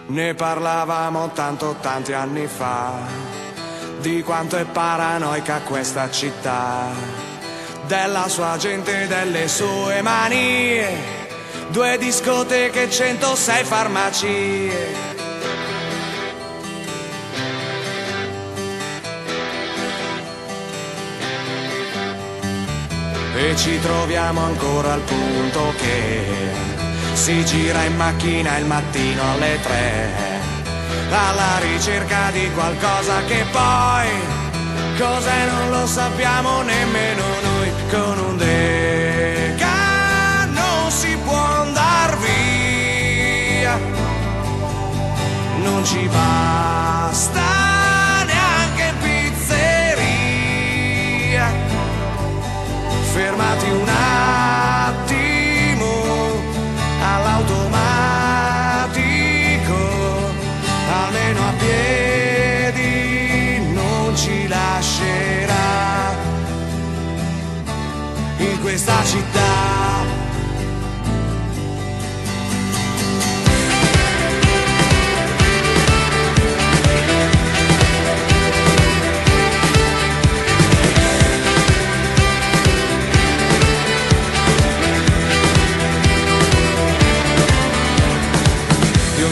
Ne parlavamo tanti anni fa, di quanto è paranoica questa città, della sua gente e delle sue manie, 2 discoteche, 106 farmacie. E ci troviamo ancora al punto che si gira in macchina il mattino alle 3, alla ricerca di qualcosa che poi cos'è non lo sappiamo nemmeno noi. Con un Deca non si può andar via, non ci basta neanche pizzeria. Fermati un attimo all'automatico, almeno a piedi non ci lascerà in questa città.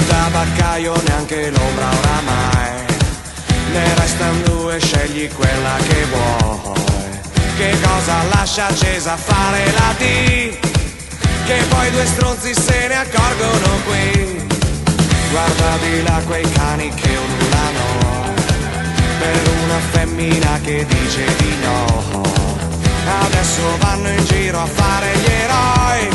Tabaccaio neanche l'ombra oramai, ne restano 2, scegli quella che vuoi. Che cosa lascia accesa a fare la T, che poi 2 stronzi se ne accorgono qui. Guarda di là quei cani che ululano per una femmina che dice di no. Adesso vanno in giro a fare gli eroi,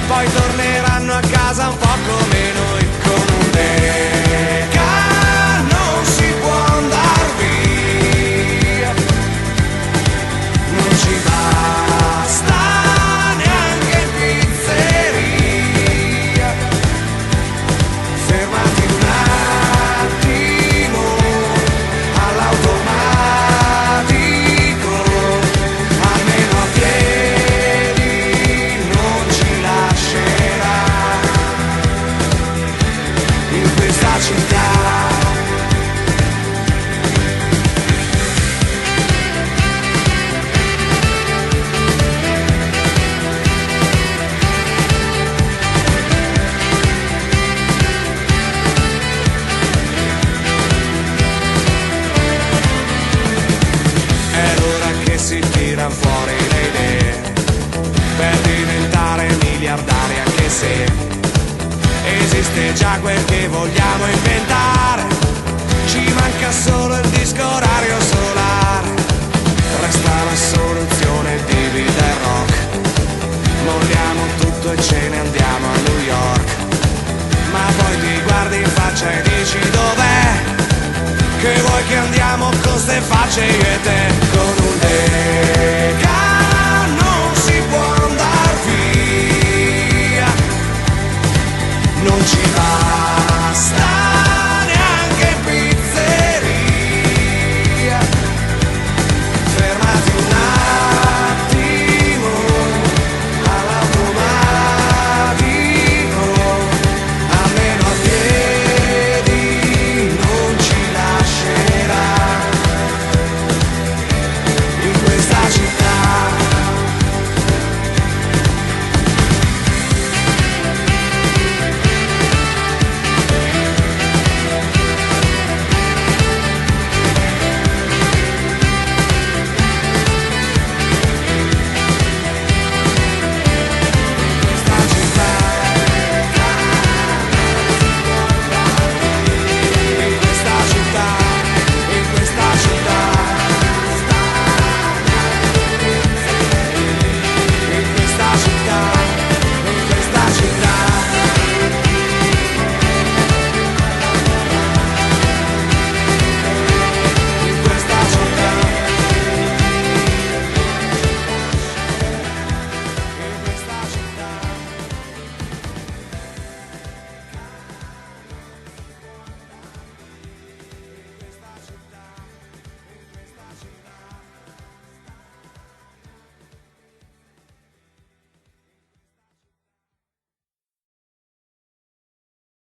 poi torneranno a casa un po' come noi. Con un Deca non si può andar via, non ci basta neanche in pizzeria. Fermati un attimo all'automatico, almeno a piedi non ci lascerà in questa città. È l'ora che si tirano fuori le idee per diventare miliardari, anche se esiste già quel che vogliamo inventare. Ci manca solo il disco orario solare, resta la soluzione di vita e rock. Molliamo tutto e ce ne andiamo a New York. Ma poi ti guardi in faccia e dici dov'è, che vuoi che andiamo con ste facce io e te. Con